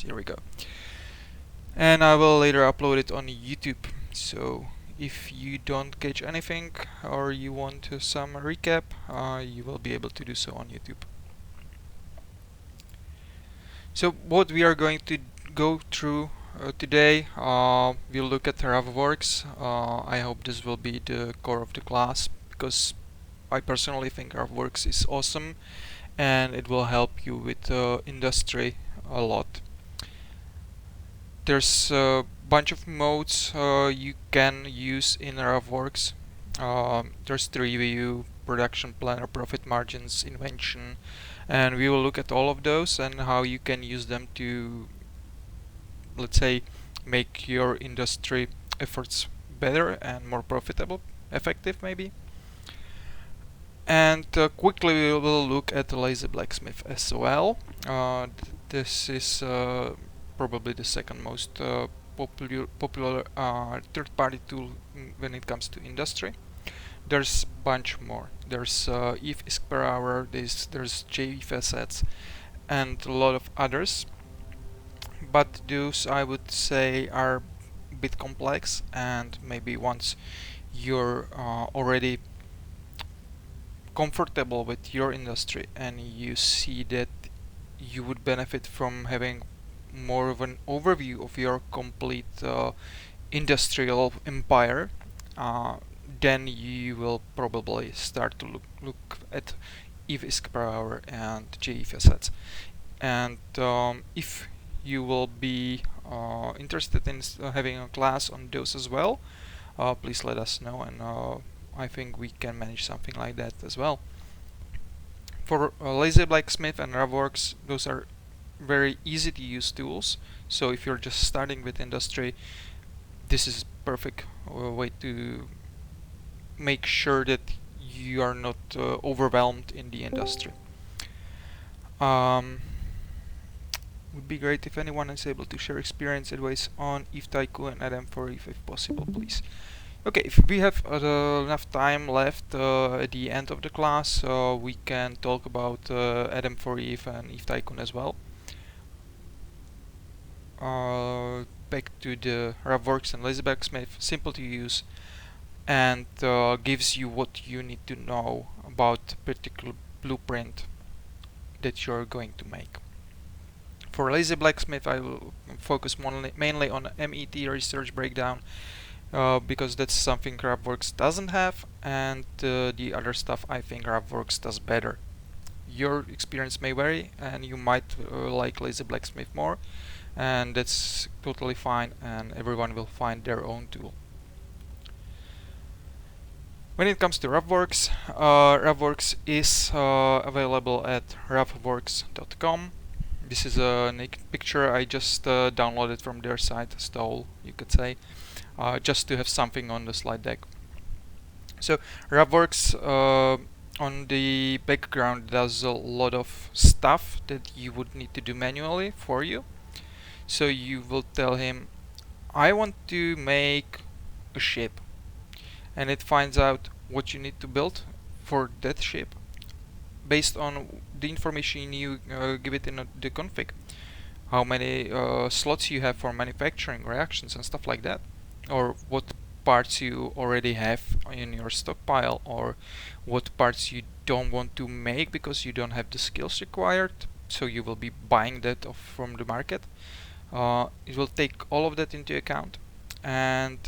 Yes, here we go. And I will later upload it on YouTube. So if you don't catch anything or you want some recap, you will be able to do so on YouTube. So what we are going to go through today, we'll look at Ravworks. I hope this will be the core of the class because I personally think Ravworks is awesome and it will help you with industry a lot. There's a bunch of modes you can use in Ravworks. There's the review, production planner, profit margins, invention, and we will look at all of those and how you can use them to, let's say, make your industry efforts better and more profitable, effective maybe. And quickly we will look at the Lazy Blacksmith as well. This is probably the second most popular third-party tool when it comes to industry. There's a bunch more. There's if ISK per hour, there's JIF assets, and a lot of others. But those I would say are a bit complex, and maybe once you're already comfortable with your industry and you see that you would benefit from having more of an overview of your complete industrial empire, then you will probably start to look at EV ISK per hour and JIF assets. And if you will be interested in having a class on those as well, please let us know, and I think we can manage something like that as well. For Lazy Blacksmith and Ravworks, those are very easy to use tools. So if you're just starting with industry, this is perfect way to make sure that you are not overwhelmed in the industry. Would be great if anyone is able to share experience advice on ETH Tycoon and Adam4ETH if possible, please. Okay, if we have enough time left at the end of the class, we can talk about Adam4ETH and ETH Tycoon as well. Back to the Ravworks and Lazy Blacksmith, simple to use and gives you what you need to know about the particular blueprint that you're going to make. For Lazy Blacksmith, I will focus mainly on MET research breakdown because that's something Ravworks doesn't have, and the other stuff I think Ravworks does better. Your experience may vary, and you might like Lazy Blacksmith more, and that's totally fine, and everyone will find their own tool. When it comes to Ravworks, Ravworks is available at ravworks.com. This is a naked picture I just downloaded from their site, stole, you could say, just to have something on the slide deck. So Ravworks on the background does a lot of stuff that you would need to do manually for you. So you will tell him, I want to make a ship, and it finds out what you need to build for that ship based on the information you give it in the config, how many slots you have for manufacturing reactions and stuff like that, or what parts you already have in your stockpile, or what parts you don't want to make because you don't have the skills required, so you will be buying that off from the market. It will take all of that into account, and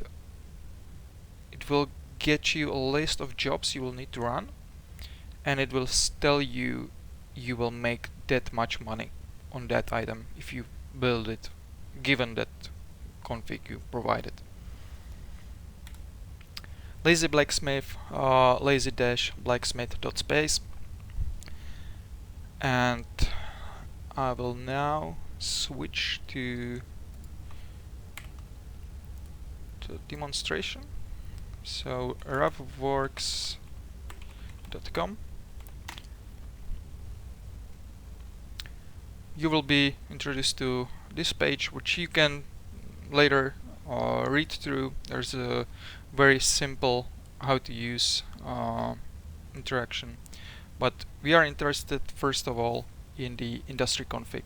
it will get you a list of jobs you will need to run, and it will tell you you will make that much money on that item if you build it, given that config you provided. Lazy Blacksmith, lazy-blacksmith.space, and I will now switch to the demonstration. So ravworks.com. You will be introduced to this page, which you can later read through. There's a very simple how to use interaction, but we are interested first of all in the industry config.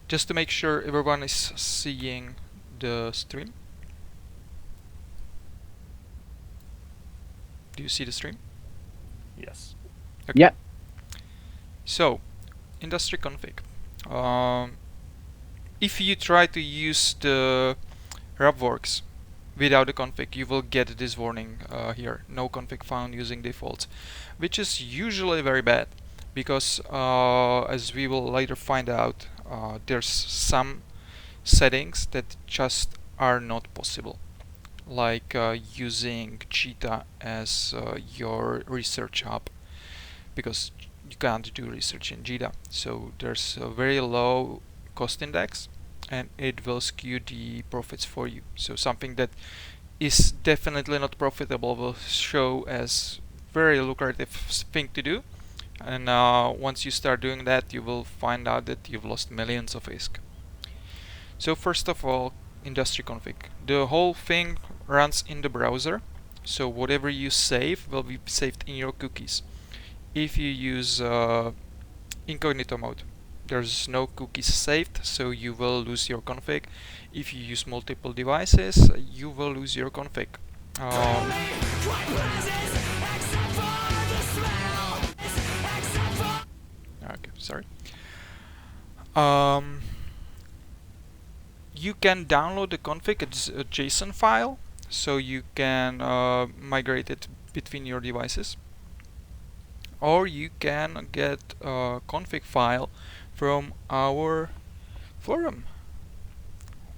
Just to make sure everyone is seeing the stream. Do you see the stream? Yes. Okay. Yeah. So, industry config. If you try to use the Ravworks without a config, you will get this warning here: no config found using defaults, which is usually very bad, because as we will later find out, there's some settings that just are not possible, like using Cheetah as your research hub, because you can't do research in Cheetah. So there's a very low cost index, and it will skew the profits for you. So something that is definitely not profitable will show as very lucrative thing to do, and once you start doing that, you will find out that you've lost millions of ISK. So first of all, industry config. The whole thing runs in the browser, so whatever you save will be saved in your cookies. If you use incognito mode, there's no cookies saved, so you will lose your config. If you use multiple devices, you will lose your config. Okay, sorry. You can download the config as a JSON file, so you can migrate it between your devices. Or you can get a config file from our forum,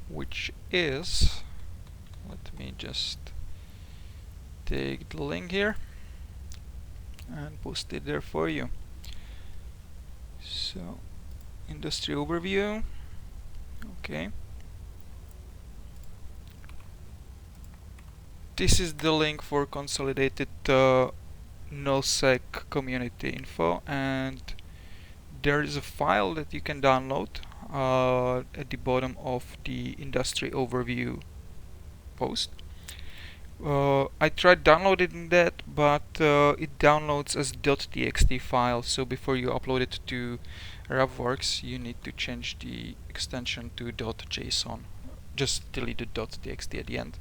which is, let me just take the link here and post it there for you. So, industry overview, okay. This is the link for consolidated nullsec community info, and there is a file that you can download at the bottom of the industry overview post. I tried downloading that, but it downloads as .txt file, so before you upload it to Ravworks, you need to change the extension to .json. Just delete the .txt at the end.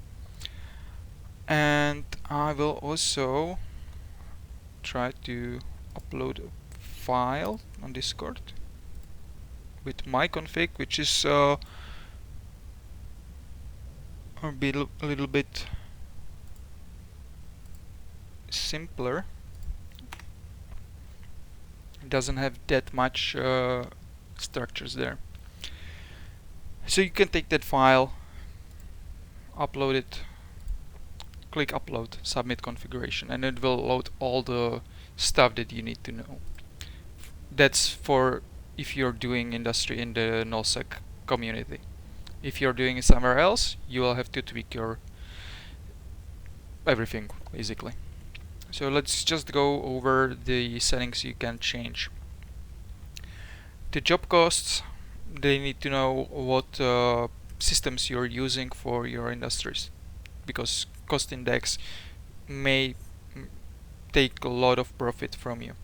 And I will also try to upload a file on Discord with my config, which is a little bit simpler. It doesn't have that much structures there. So you can take that file, upload it, click upload, submit configuration, and it will load all the stuff that you need to know. That's for if you're doing industry in the nullsec community. If you're doing it somewhere else, you will have to tweak your everything basically. So let's just go over the settings you can change. The job costs, they need to know what systems you're using for your industries, because cost index may take a lot of profit from you.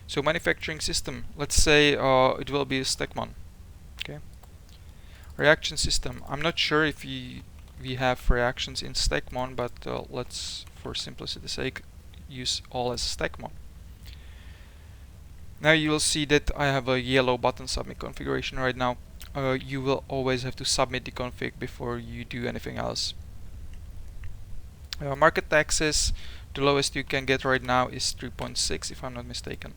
So manufacturing system, let's say it will be a Stackmon. Okay. Reaction system, I'm not sure if we have reactions in Stackmon, but let's, for simplicity's sake, use all as Stackmon. Now you will see that I have a yellow button submit configuration right now. You will always have to submit the config before you do anything else. Market taxes, the lowest you can get right now is 3.6 if I'm not mistaken,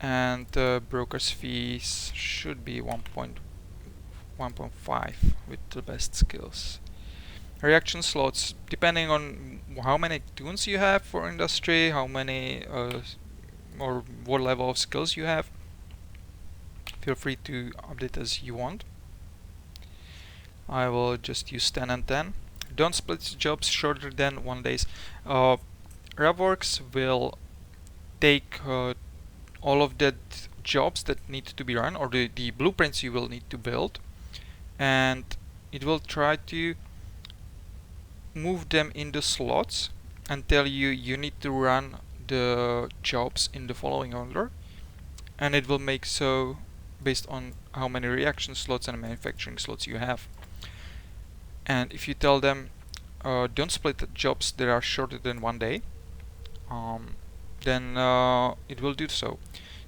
and broker's fees should be 1.5 with the best skills. Reaction slots, depending on how many tunes you have for industry, how many or what level of skills you have, feel free to update as you want. I will just use 10 and 10. Don't split jobs shorter than 1 day. Ravworks will take all of the jobs that need to be run, or the blueprints you will need to build, and it will try to move them into slots and tell you you need to run the jobs in the following order, and it will make so based on how many reaction slots and manufacturing slots you have. And if you tell them don't split the jobs that are shorter than 1 day, then it will do so.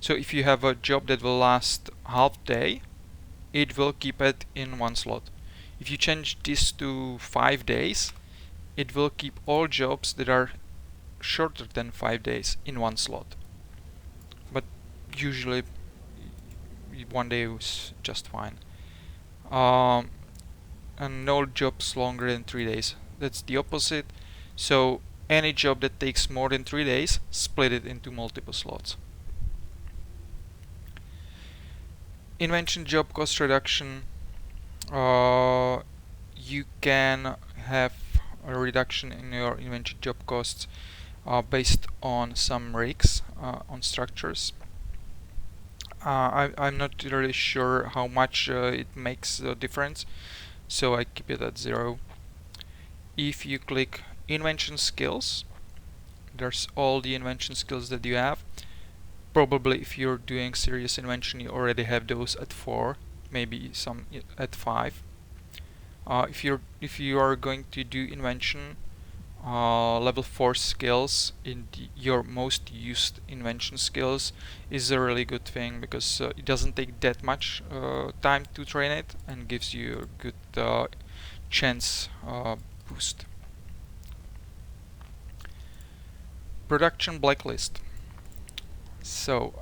So if you have a job that will last half day, it will keep it in one slot. If you change this to 5 days, it will keep all jobs that are shorter than 5 days in one slot. But usually 1 day is just fine. And no jobs longer than 3 days. That's the opposite. So any job that takes more than 3 days, split it into multiple slots. Invention job cost reduction. You can have a reduction in your invention job costs based on some rigs on structures. I'm not really sure how much it makes a difference, so I keep it at 0. If you click invention skills, there's all the invention skills that you have. Probably if you're doing serious invention, you already have those at 4, maybe some at 5. If you are going to do invention, level 4 skills in your most used invention skills is a really good thing, because it doesn't take that much time to train it and gives you a good chance boost. Production blacklist. So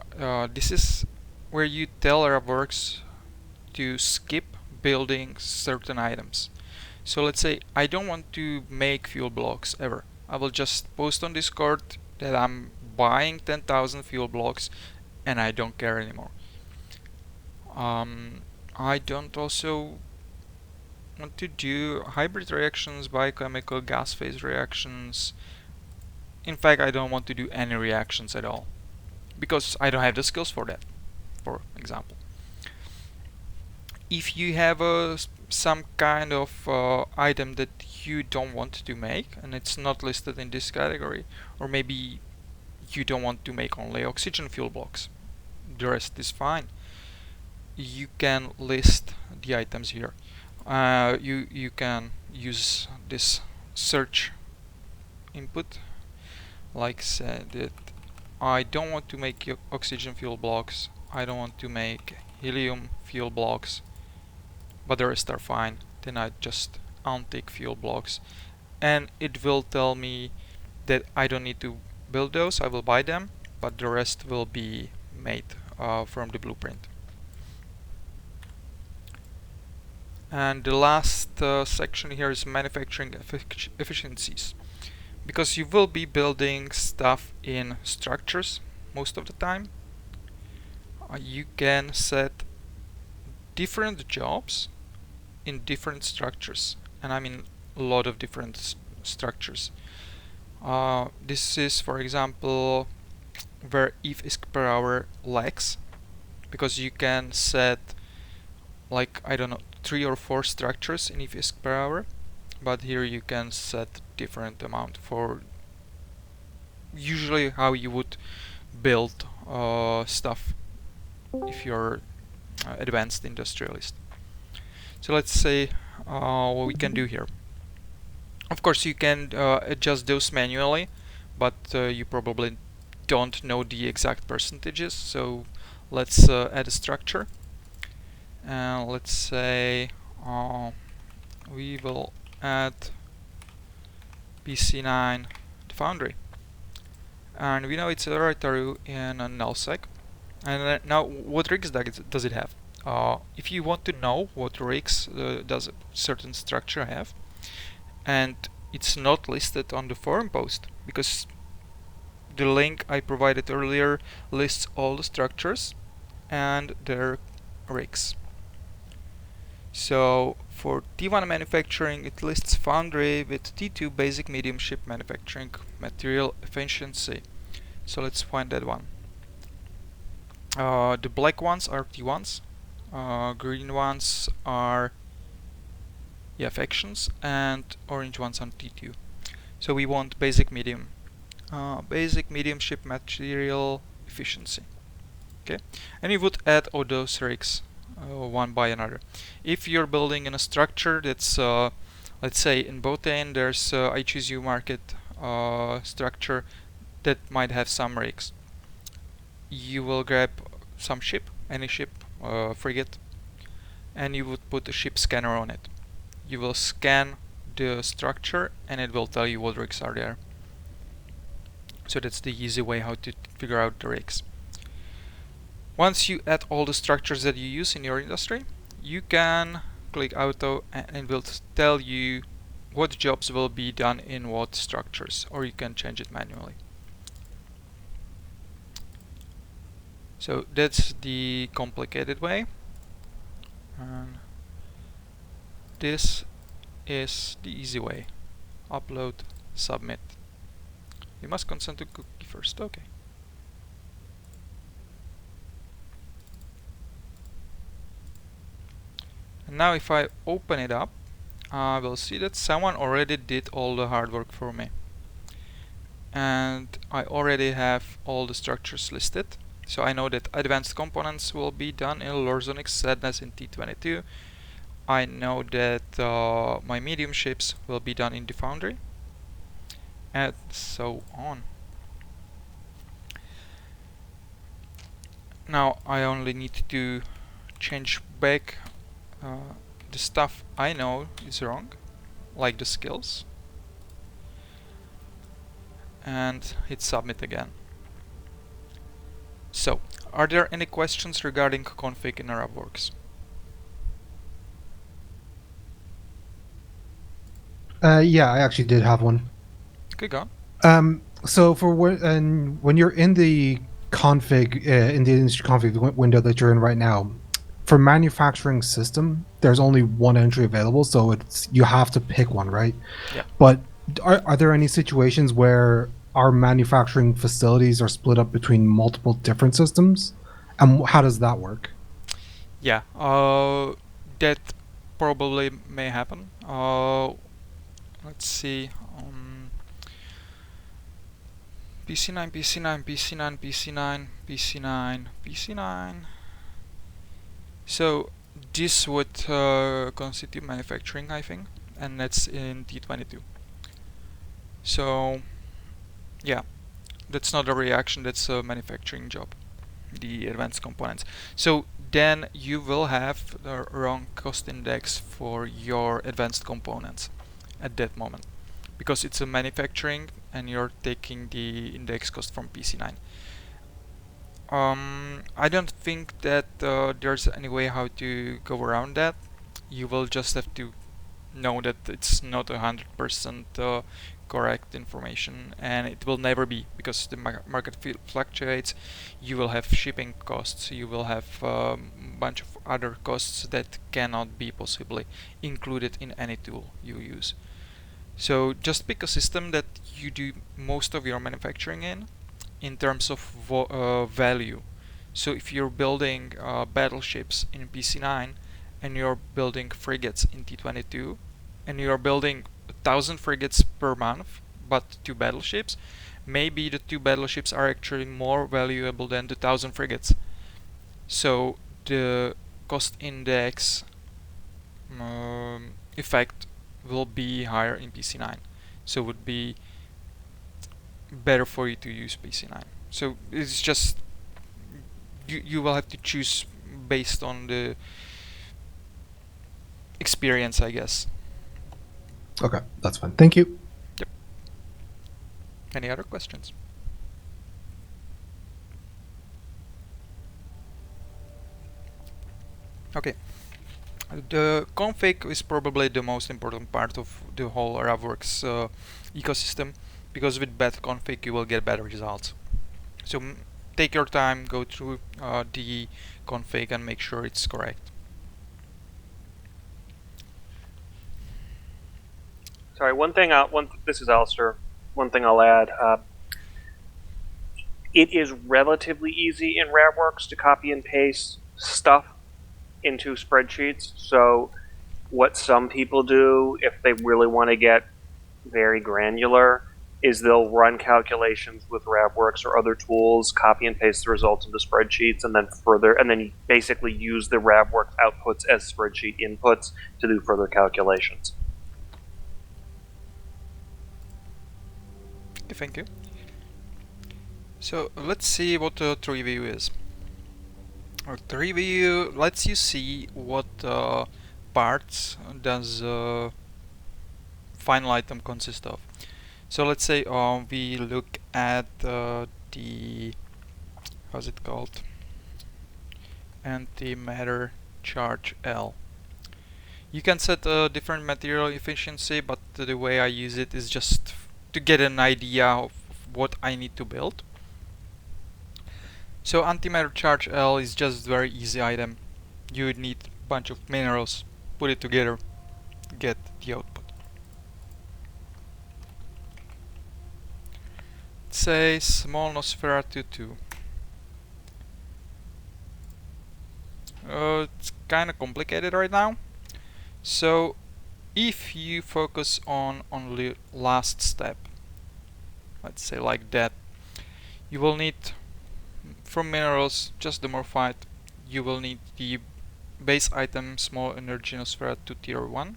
this is where you tell Ravworks to skip building certain items. So let's say I don't want to make fuel blocks ever. I will just post on Discord that I'm buying 10,000 fuel blocks and I don't care anymore. I don't also want to do hybrid reactions, biochemical gas phase reactions. In fact, I don't want to do any reactions at all, because I don't have the skills for that, for example. If you have some kind of item that you don't want to make and it's not listed in this category, or maybe you don't want to make only oxygen fuel blocks, the rest is fine, you can list the items here. You can use this search input, like said that I don't want to make oxygen fuel blocks, I don't want to make helium fuel blocks, but the rest are fine. Then I just untick fuel blocks and it will tell me that I don't need to build those, I will buy them, but the rest will be made from the blueprint. And the last section here is manufacturing efficiencies. Because you will be building stuff in structures most of the time, you can set different jobs in different structures, and I mean a lot of different structures. This is, for example, where if ISK per hour lacks, because you can set, like, I don't know, 3 or 4 structures in if ISK per hour, but here you can set different amount for usually how you would build stuff if you're advanced industrialist. So let's say what we can do here. Of course you can adjust those manually, but you probably don't know the exact percentages, so let's add a structure, and let's say we will add PC9 the foundry, and we know it's a right arrow in a nullsec. And now what rigs does it have? If you want to know what rigs does a certain structure have, and it's not listed on the forum post, because the link I provided earlier lists all the structures and their rigs. So for T1 manufacturing, it lists foundry with T2 basic medium ship manufacturing material efficiency. So let's find that one. The black ones are T1s, green ones are factions, and orange ones are T2. So we want basic medium ship material efficiency. Okay, and you would add all those rigs one by another. If you're building in a structure that's let's say in Botane there's I choose you market structure that might have some rigs. You will grab some ship, any ship, frigate, and you would put a ship scanner on it. You will scan the structure and it will tell you what rigs are there. So that's the easy way how to figure out the rigs. Once you add all the structures that you use in your industry, you can click auto and it will tell you what jobs will be done in what structures, or you can change it manually. So that's the complicated way, and this is the easy way. Upload, submit. You must consent to cookie first. Okay. And now if I open it up, I will see that someone already did all the hard work for me. And I already have all the structures listed. So I know that advanced components will be done in Lorzonix Sadness in T22. I know that my medium ships will be done in the Foundry, and so on. Now I only need to change back the stuff I know is wrong, like the skills, and hit submit again. So, are there any questions regarding config in Ravworks? Yeah, I actually did have one. Okay, go on. So for when you're in the config in the industry config window that you're in right now, for manufacturing system, there's only one entry available, so you have to pick one, right? Yeah. But are there any situations where our manufacturing facilities are split up between multiple different systems, and how does that work? Yeah, that probably may happen. Let's see. PC9, PC9, PC9, PC9, PC9, PC9. So this would constitute manufacturing, I think, and that's in T22. So yeah, that's not a reaction, that's a manufacturing job, the advanced components. So then you will have the wrong cost index for your advanced components at that moment, because it's a manufacturing and you're taking the index cost from PC9. I don't think that there's any way how to go around that. You will just have to know that it's not 100% correct information, and it will never be, because the market fluctuates. You will have shipping costs, you will have a bunch of other costs that cannot be possibly included in any tool you use. So just pick a system that you do most of your manufacturing in terms of value. So if you're building battleships in PC9 and you're building frigates in T22 and you're building 1,000 frigates per month but 2 battleships, maybe the 2 battleships are actually more valuable than the 1,000 frigates. So the cost index effect will be higher in PC9. So it would be better for you to use PC9. So it's just you will have to choose based on the experience, I guess. Okay, that's fine. Thank you. Yep. Any other questions? Okay. The config is probably the most important part of the whole Ravworks ecosystem, because with bad config you will get better results. So take your time, go through the config and make sure it's correct. Sorry, this is Alistair. One thing I'll add. It is relatively easy in Ravworks to copy and paste stuff into spreadsheets. So what some people do, if they really want to get very granular, is they'll run calculations with Ravworks or other tools, copy and paste the results into spreadsheets, and then basically use the Ravworks outputs as spreadsheet inputs to do further calculations. Okay, thank you. So let's see what a tree view is. Our tree view lets you see what parts does final item consist of. So let's say we look at the, how's it called, antimatter charge L. You can set a different material efficiency, but the way I use it is just to get an idea of what I need to build. So antimatter charge L is just very easy item. You would need a bunch of minerals, put it together, get the output. Say small Nosferatu 2. It's kinda complicated right now. So if you focus on only last step, let's say like that, you will need from minerals just the morphite. You will need the base item small energy Nosferatu tier 1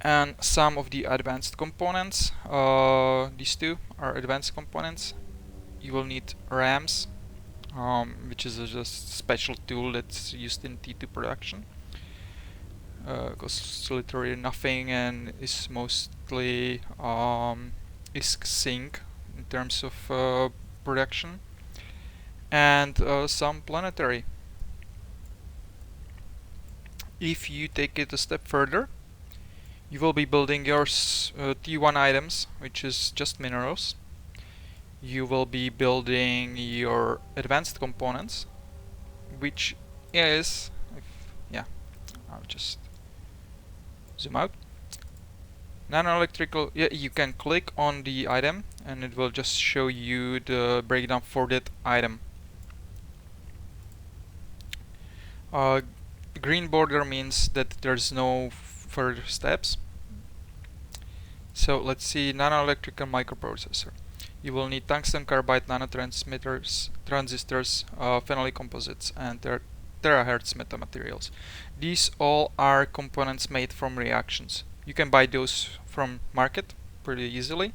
and some of the advanced components. These two are advanced components. You will need RAMs, which is just special tool that's used in T2 production. Costs literally nothing and is mostly is sync in terms of production, and some planetary. If you take it a step further, you will be building your T1 items, which is just minerals. You will be building your advanced components, which is, yeah, I'll just zoom out. Nanoelectrical, yeah, you can click on the item and it will just show you the breakdown for that item. Green border means that there's no further steps. So let's see, nanoelectrical microprocessor. You will need tungsten carbide nanotransmitters, transistors, phenolic composites, and terahertz metamaterials. These all are components made from reactions. You can buy those from market pretty easily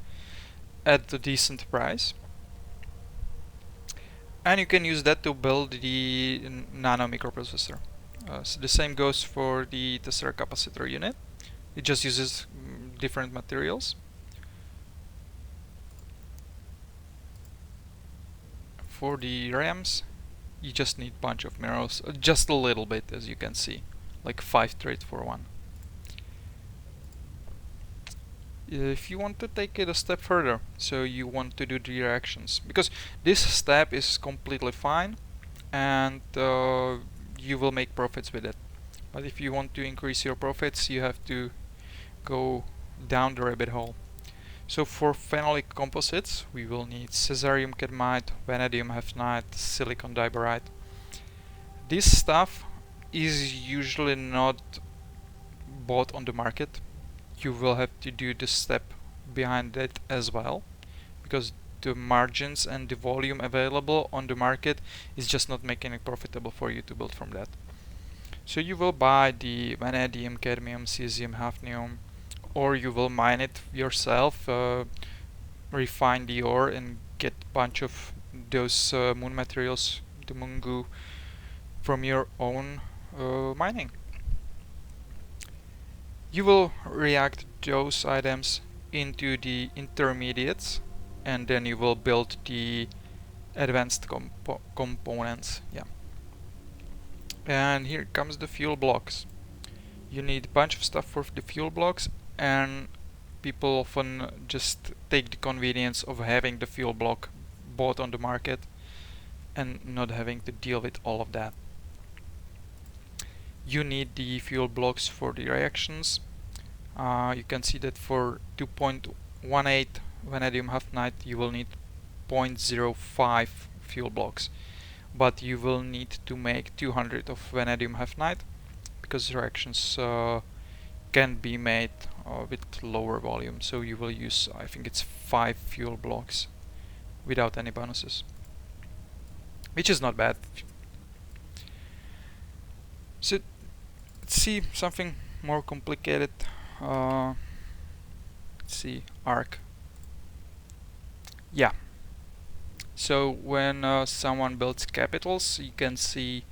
at a decent price. And you can use that to build the nano microprocessor. So the same goes for the tensor capacitor unit. It just uses different materials. For the RAMs, you just need a bunch of minerals, just a little bit, as you can see, like 5 trade for 1. If you want to take it a step further, so you want to do the reactions, because this step is completely fine and you will make profits with it. But if you want to increase your profits, you have to go down the rabbit hole. So for phenolic composites, we will need caesarium cadmite, vanadium hafnite, silicon diborite. This stuff is usually not bought on the market. You will have to do the step behind it as well, because the margins and the volume available on the market is just not making it profitable for you to build from that. So you will buy the vanadium, cadmium, cesium, hafnium, or you will mine it yourself, refine the ore and get a bunch of those moon materials, the moon goo, from your own mining. You will react those items into the intermediates and then you will build the advanced components. Yeah. And here comes the fuel blocks. You need a bunch of stuff for the fuel blocks, and people often just take the convenience of having the fuel block bought on the market and not having to deal with all of that. You need the fuel blocks for the reactions. You can see that for 2.18 vanadium hafnite you will need 0.05 fuel blocks, but you will need to make 200 of vanadium hafnite because reactions can be made with lower volume. So you will use, I think it's 5 fuel blocks without any bonuses, which is not bad. So let's see something more complicated. Let's see, arc. Yeah. So when someone builds capitals, you can see,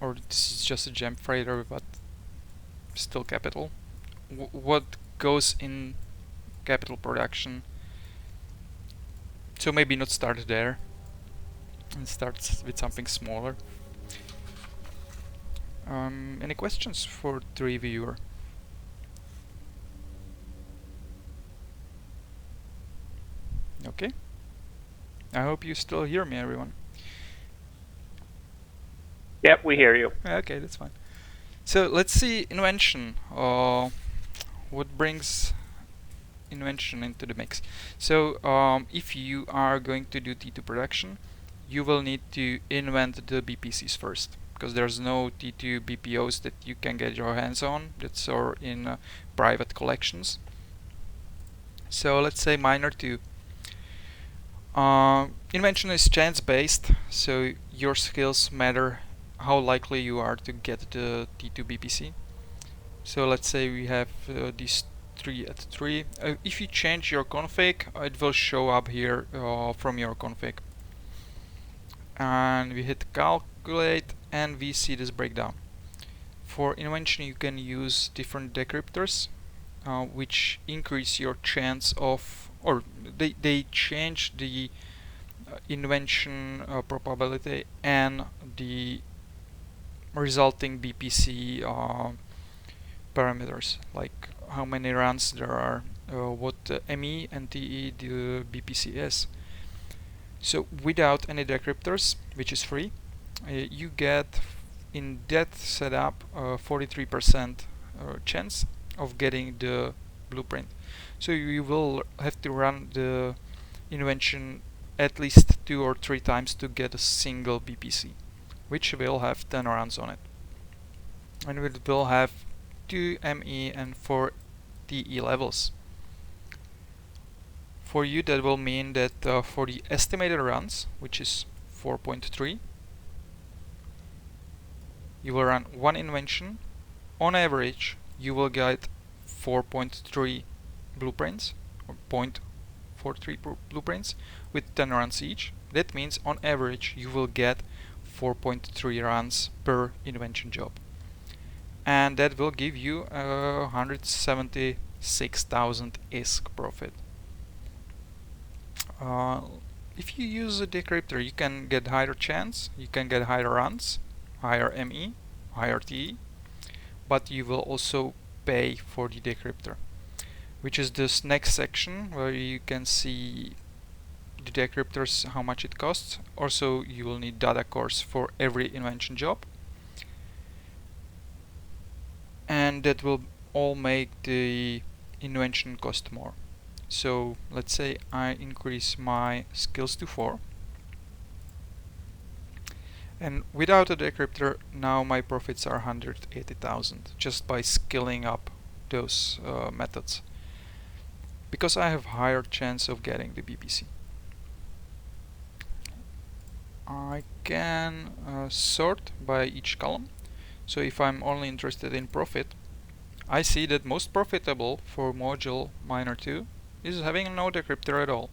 or this is just a gem freighter, but still capital. What goes in capital production. So maybe not start there and start with something smaller. Any questions for the reviewer? Okay. I hope you still hear me, everyone. Yep, we hear you. Okay, that's fine. So let's see invention. What brings invention into the mix? So if you are going to do T2 production, you will need to invent the BPCs first, because there's no T2 BPOs that you can get your hands on that's are in private collections. So let's say minor 2. Invention is chance based, so your skills matter how likely you are to get the T2 BPC. So let's say we have these 3 at 3. If you change your config, it will show up here from your config. And we hit calculate and we see this breakdown. For invention you can use different decryptors which increase your chance of, or they change the invention probability and the resulting BPC parameters, like how many runs there are, what ME and TE the BPC is. So without any decryptors, which is free, you get in that setup 43% chance of getting the blueprint. So you will have to run the invention at least 2 or 3 times to get a single BPC, which will have 10 runs on it. And it will have 2 ME and 4 TE levels. For you that will mean that for the estimated runs, which is 4.3, you will run 1 invention. On average you will get 4.3 blueprints, or 0.43 blueprints with 10 runs each. That means on average you will get 4.3 runs per invention job, and that will give you 176,000 ISK profit. If you use a decryptor, you can get higher chance, you can get higher runs, higher ME, higher TE, but you will also pay for the decryptor, which is this next section where you can see the decryptors, how much it costs. Also you will need data cores for every invention job, and that will all make the invention cost more. So let's say I increase my skills to 4, and without a decryptor now my profits are 180,000 just by skilling up those methods, because I have higher chance of getting the BPC. I can sort by each column. So if I'm only interested in profit, I see that most profitable for module minor 2 is having no decryptor at all.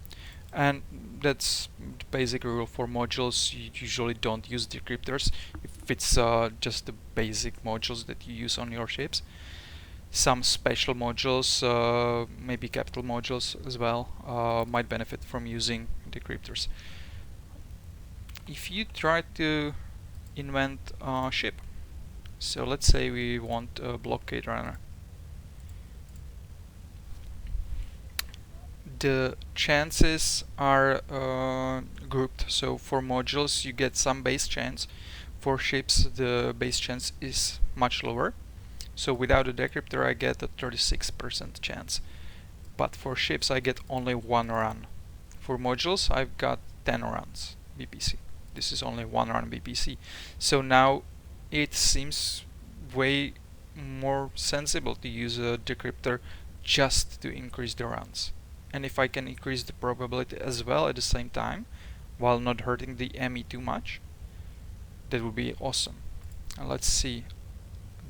And that's the basic rule for modules. You usually don't use decryptors if it's just the basic modules that you use on your ships. Some special modules, maybe capital modules as well, might benefit from using decryptors. If you try to invent a ship, so let's say we want a blockade runner, the chances are grouped. So for modules you get some base chance, for ships the base chance is much lower. So without a decryptor I get a 36% chance, but for ships I get only 1 run. For modules I've got 10 runs BPC. This is only 1 run BPC. So now it seems way more sensible to use a decryptor just to increase the runs. And if I can increase the probability as well at the same time, while not hurting the ME too much, that would be awesome. And let's see.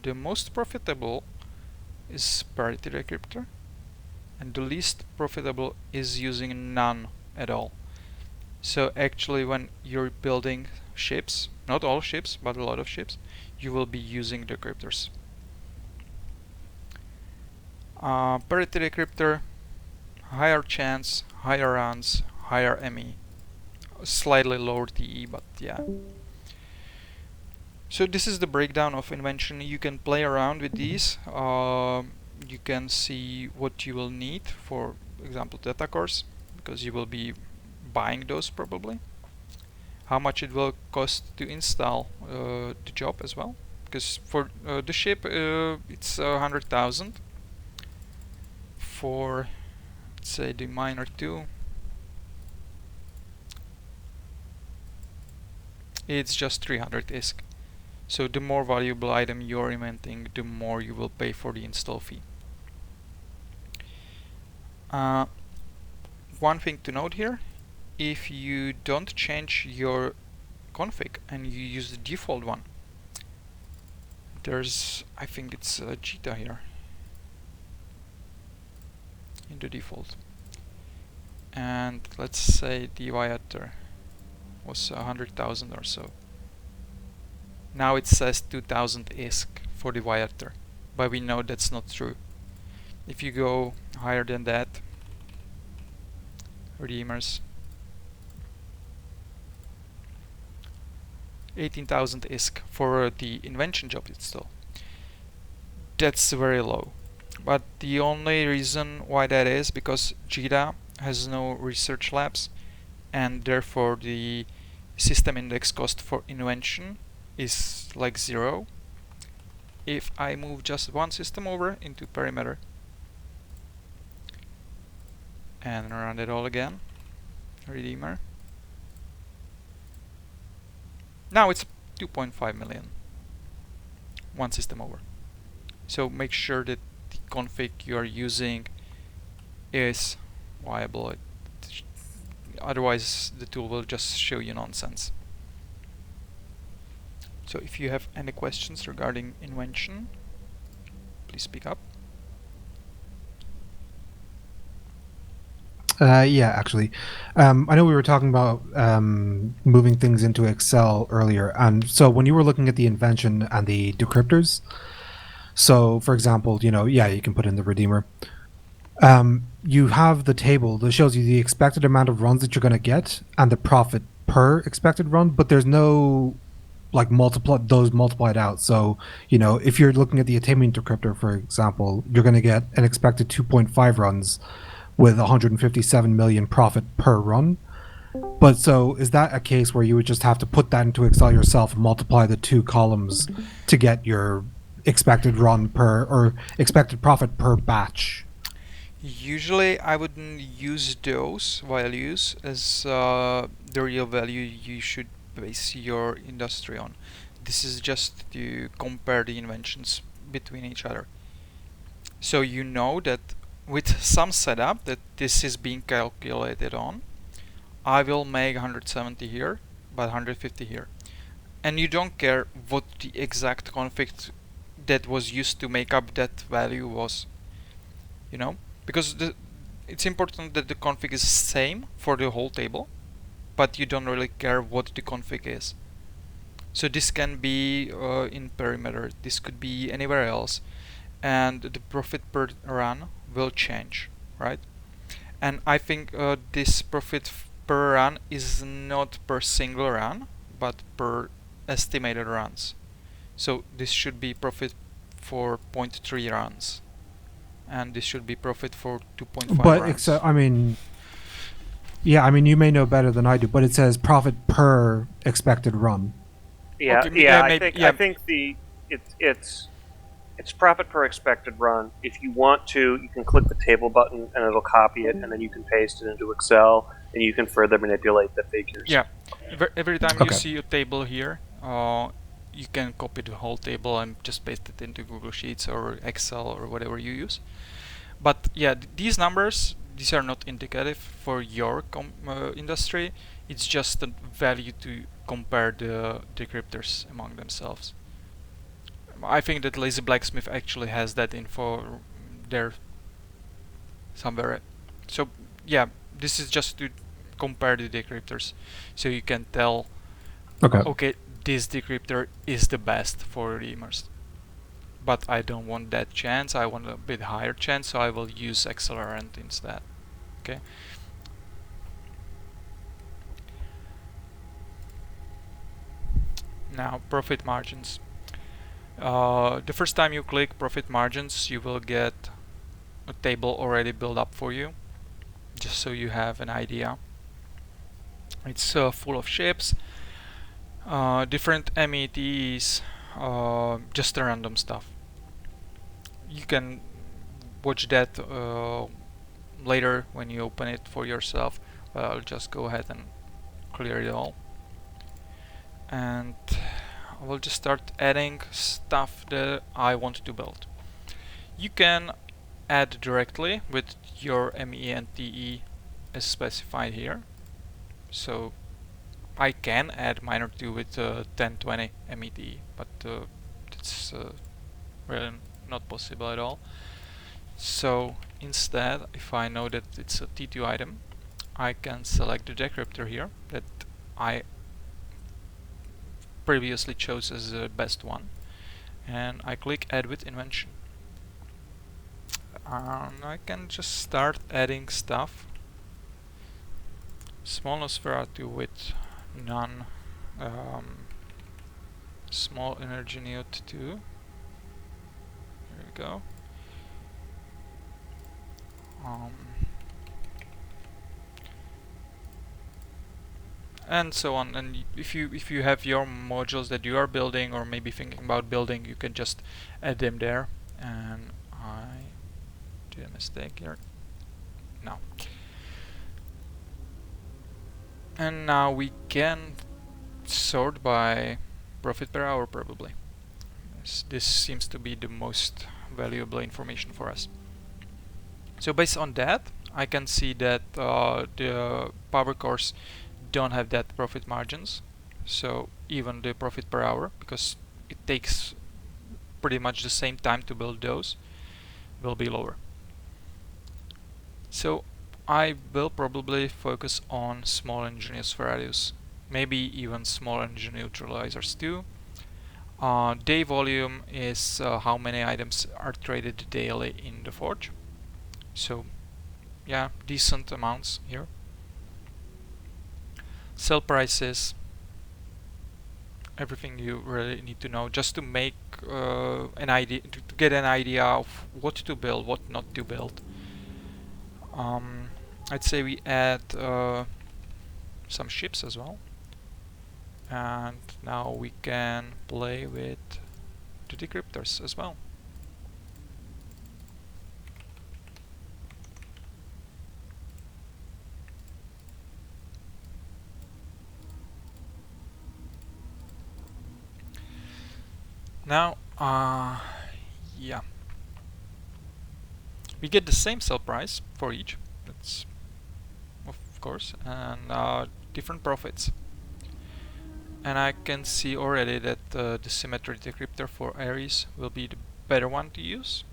The most profitable is parity decryptor, and the least profitable is using none at all. So actually, when you're building ships, not all ships, but a lot of ships, you will be using decryptors. Parity decryptor, higher chance, higher runs, higher ME, slightly lower TE, but yeah. So this is the breakdown of invention. You can play around with these. You can see what you will need, for example, data cores, because you will be buying those probably. How much it will cost to install the job as well, because for the ship it's 100,000. For, let's say, the miner 2, it's just 300 ISK. So the more valuable item you're inventing, the more you will pay for the install fee. One thing to note here, if you don't change your config and you use the default one, there's, I think it's Jita here in the default, and let's say the viator was 100,000 or so. Now it says 2000 ISK for the viator, but we know that's not true. If you go higher than that, redeemers, 18,000 ISK for the invention job install. That's very low. But the only reason why that is because JITA has no research labs, and therefore the system index cost for invention is like 0. If I move just one system over into perimeter and run it all again, redeemer, now it's 2.5 million, one system over. So make sure that the config you are using is viable, otherwise the tool will just show you nonsense. So if you have any questions regarding invention, please speak up. Yeah, actually. I know we were talking about moving things into Excel earlier. And so when you were looking at the invention and the decryptors, so for example, yeah, you can put in the redeemer. You have the table that shows you the expected amount of runs that you're going to get and the profit per expected run, but there's no like those multiplied out. So, if you're looking at the attainment decryptor, for example, you're going to get an expected 2.5 runs with 157 million profit per run. But so is that a case where you would just have to put that into Excel yourself and multiply the two columns to get your expected run per or expected profit per batch? Usually I wouldn't use those values as the real value you should base your industry on. This is just to compare the inventions between each other. So you know that with some setup that this is being calculated on, I will make 170 here, but 150 here. And you don't care what the exact config that was used to make up that value was, because it's important that the config is same for the whole table, but you don't really care what the config is. So this can be in perimeter, this could be anywhere else, and the profit per run will change, right? And I think this profit per run is not per single run, but per estimated runs. So this should be profit for 0.3 runs, and this should be profit for 2.5 But runs. you may know better than I do, but it says profit per expected run. Yeah, Okay, yeah. maybe, I think it's profit per expected run. If you want to, you can click the table button and it'll copy it, and then you can paste it into Excel, and you can further manipulate the figures. Yeah, every time you Okay. see a table here, you can copy the whole table and just paste it into Google Sheets or Excel or whatever you use. But yeah, these numbers, these are not indicative for your industry. It's just a value to compare the decryptors among themselves. I think that Lazy Blacksmith actually has that info there somewhere. So yeah, this is just to compare the decryptors, so you can tell, okay, this decryptor is the best for reamers. But I don't want that chance, I want a bit higher chance, so I will use accelerant instead. Okay. Now, profit margins. The first time you click profit margins, you will get a table already built up for you, just so you have an idea. It's full of ships, different METs, just random stuff. You can watch that later when you open it for yourself. I'll just go ahead and clear it all, and I will just start adding stuff that I want to build. You can add directly with your ME and TE as specified here. So I can add minor 2 with 1020 MET, but it's really not possible at all. So instead, if I know that it's a T2 item, I can select the decryptor here that I previously chose as the best one, and I click add with invention. I can just start adding stuff. Small Nosferatu with none, small energy node 2. Here we go. And so on. And if you have your modules that you are building or maybe thinking about building, you can just add them there. And I did a mistake here. No. And now we can sort by profit per hour probably. This seems to be the most valuable information for us. So based on that, I can see that the power cores don't have that profit margins. So even the profit per hour, because it takes pretty much the same time to build those, will be lower. So I will probably focus on small energy Nosferatus, maybe even small energy neutralizers too. Day volume is how many items are traded daily in the forge. So yeah, decent amounts here. Sell prices, everything you really need to know just to make an idea, to get an idea of what to build, what not to build. I'd say we add some ships as well, and now we can play with the decryptors as well. Now, yeah, we get the same sell price for each, that's of course, and different profits. And I can see already that the symmetry decryptor for Ares will be the better one to use,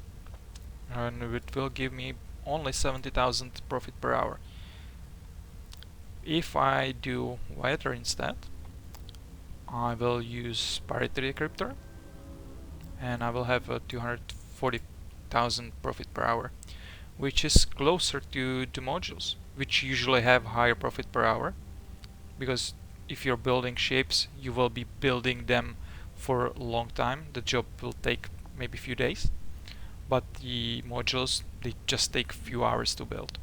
and it will give me only 70,000 profit per hour. If I do Viator instead, I will use parity decryptor, and I will have a 240,000 profit per hour, which is closer to the modules, which usually have higher profit per hour, because if you're building shapes, you will be building them for a long time. The job will take maybe a few days, but the modules, they just take a few hours to build.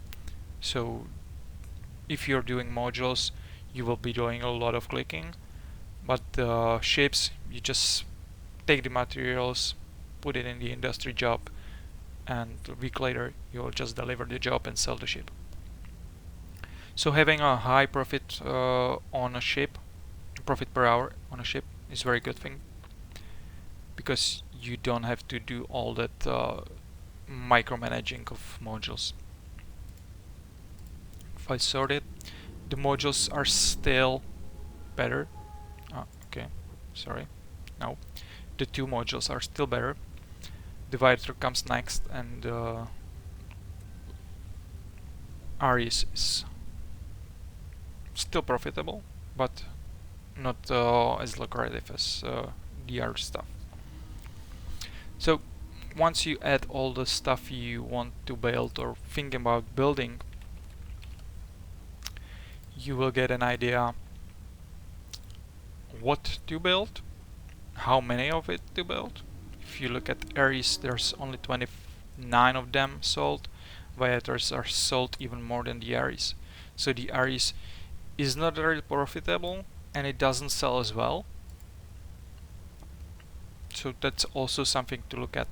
So if you're doing modules, you will be doing a lot of clicking, but the shapes, you just take the materials, put it in the industry job, and a week later you'll just deliver the job and sell the ship. So having a high profit on a ship, profit per hour on a ship, is a very good thing. because you don't have to do all that micromanaging of modules. If I sort it, the modules are still better. Okay, sorry. No, the two modules are still better. Divider comes next, and Aries is still profitable, but not as lucrative as the other stuff. So once you add all the stuff you want to build or think about building, you will get an idea what to build, how many of it to build. If you look at Aries, there's only 29 of them sold. Viators are sold even more than the Aries. So the Aries is not very profitable, and it doesn't sell as well. So that's also something to look at.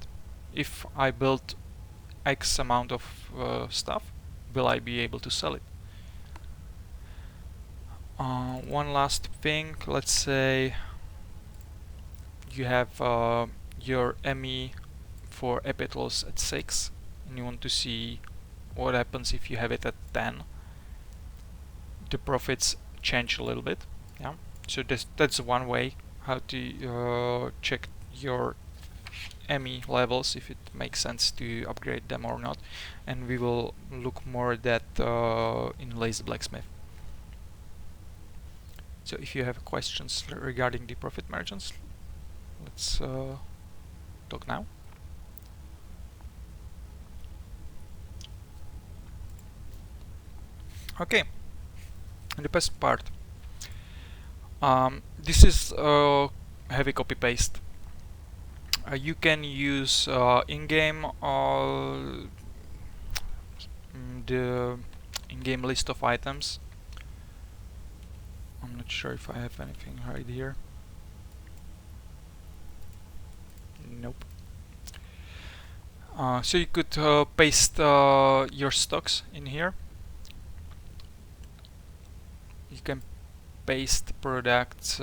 If I build X amount of stuff, will I be able to sell it? One last thing, let's say you have your ME for epitels at 6 and you want to see what happens if you have it at 10. The profits change a little bit. Yeah, so that's one way how to check your ME levels, if it makes sense to upgrade them or not, and we will look more at that in Lazy Blacksmith. So if you have questions regarding the profit margins, let's talk now. Okay, the best part. This is heavy copy paste. You can use in-game the in-game list of items. I'm not sure if I have anything right here. Nope. So you could paste your stocks in here. You can paste products,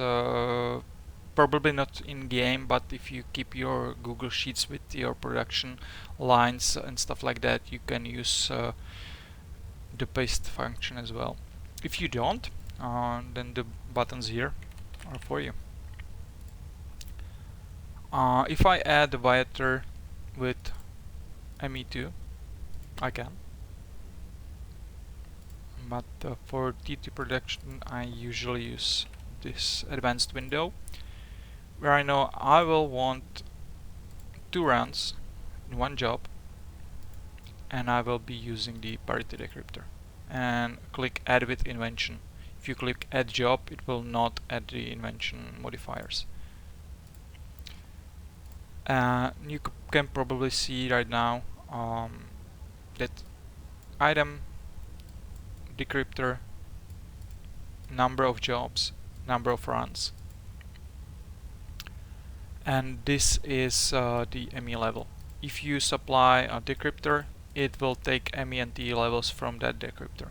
probably not in game, but if you keep your Google Sheets with your production lines and stuff like that, you can use the paste function as well. If you don't, then the buttons here are for you. If I add a Viator with ME2, I can. But for T2 production, I usually use this advanced window, where I know I will want 2 runs in one job, and I will be using the parity decryptor. And click Add with Invention. If you click Add Job, it will not add the invention modifiers. You can probably see right now that item, decryptor, number of jobs, number of runs, and this is the ME level. If you supply a decryptor, it will take ME and T levels from that decryptor.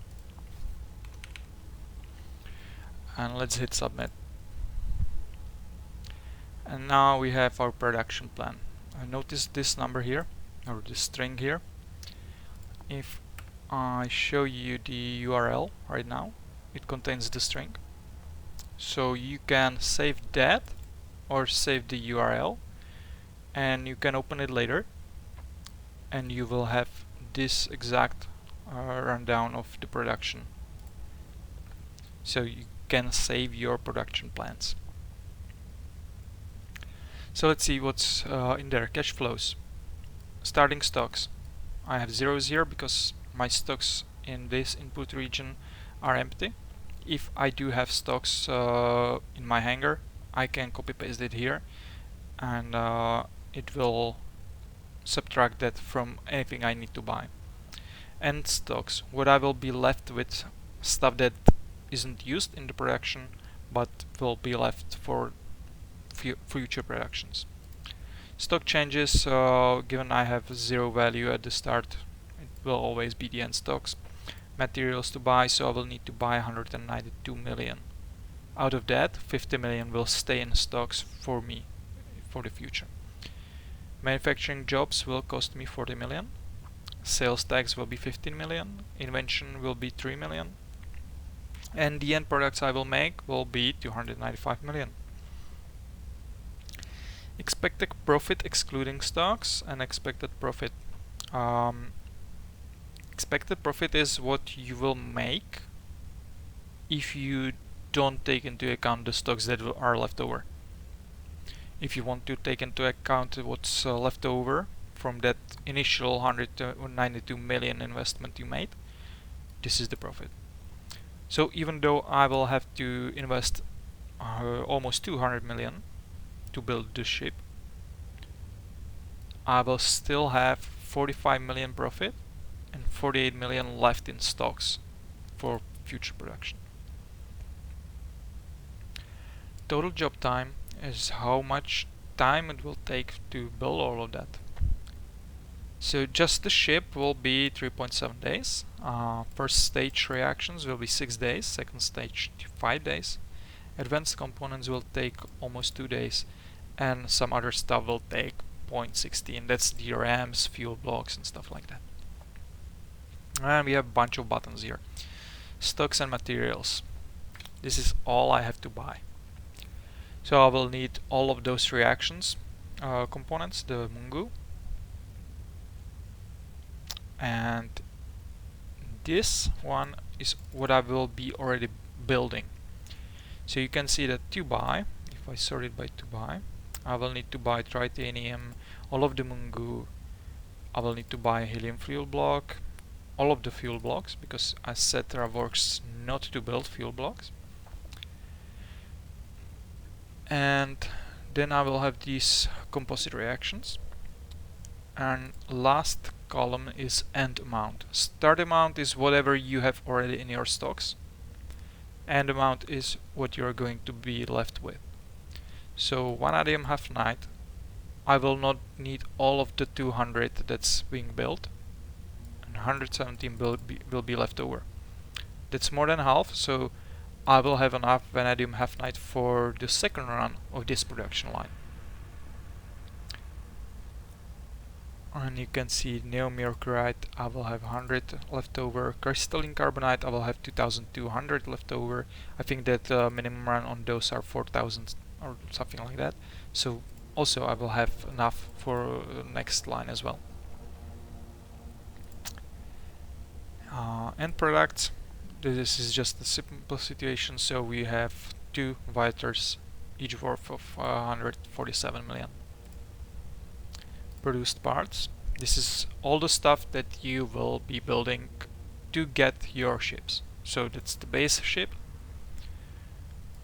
And let's hit submit. And now we have our production plan. Notice this number here, or this string here. If I show you the URL right now, it contains the string. So you can save that or save the URL, and you can open it later, and you will have this exact rundown of the production. So you can save your production plans. So let's see what's in there. Cash flows. Starting stocks. I have 0 here because my stocks in this input region are empty. If I do have stocks in my hangar, I can copy paste it here, and it will subtract that from anything I need to buy. End stocks. What I will be left with, stuff that isn't used in the production but will be left for future productions. Stock changes, given I have 0 value at the start, it will always be the end stocks. Materials to buy, so I will need to buy 192 million. Out of that, 50 million will stay in stocks for me for the future. Manufacturing jobs will cost me 40 million. Sales tax will be 15 million. Invention will be 3 million. And the end products I will make will be 295 million. Expected profit excluding stocks and expected profit. Expected profit is what you will make if you don't take into account the stocks that are left over. If you want to take into account what's left over from that initial 192 million investment you made, this is the profit. So even though I will have to invest almost 200 million to build the ship, I will still have 45 million profit and 48 million left in stocks for future production. Total job time is how much time it will take to build all of that. So just the ship will be 3.7 days. First stage reactions will be 6 days, second stage 5 days. Advanced components will take almost 2 days, and some other stuff will take 0.16. That's the RAMs, fuel blocks and stuff like that. And we have a bunch of buttons here. Stocks and materials. This is all I have to buy. So I will need all of those reactions components, the Mungu. And this one is what I will be already building. So you can see that to buy, if I sort it by to buy, I will need to buy titanium, all of the Mungu, I will need to buy a helium fuel block, all of the fuel blocks, because I set Ravworks not to build fuel blocks. And then I will have these composite reactions. And last column is end amount. Start amount is whatever you have already in your stocks. End amount is what you're going to be left with. So vanadium hafnite, I will not need all of the 200 that's being built, and 117 will be left over. That's more than half, so I will have enough vanadium hafnite for the second run of this production line. And you can see neomercurite, I will have 100 left over. Crystalline carbonite, I will have 2200 left over. I think that minimum run on those are 4000 or something like that. So also I will have enough for next line as well. End products, this is just a simple situation. So we have 2 viters, each worth of 147 million. Produced parts. This is all the stuff that you will be building to get your ships. So that's the base ship,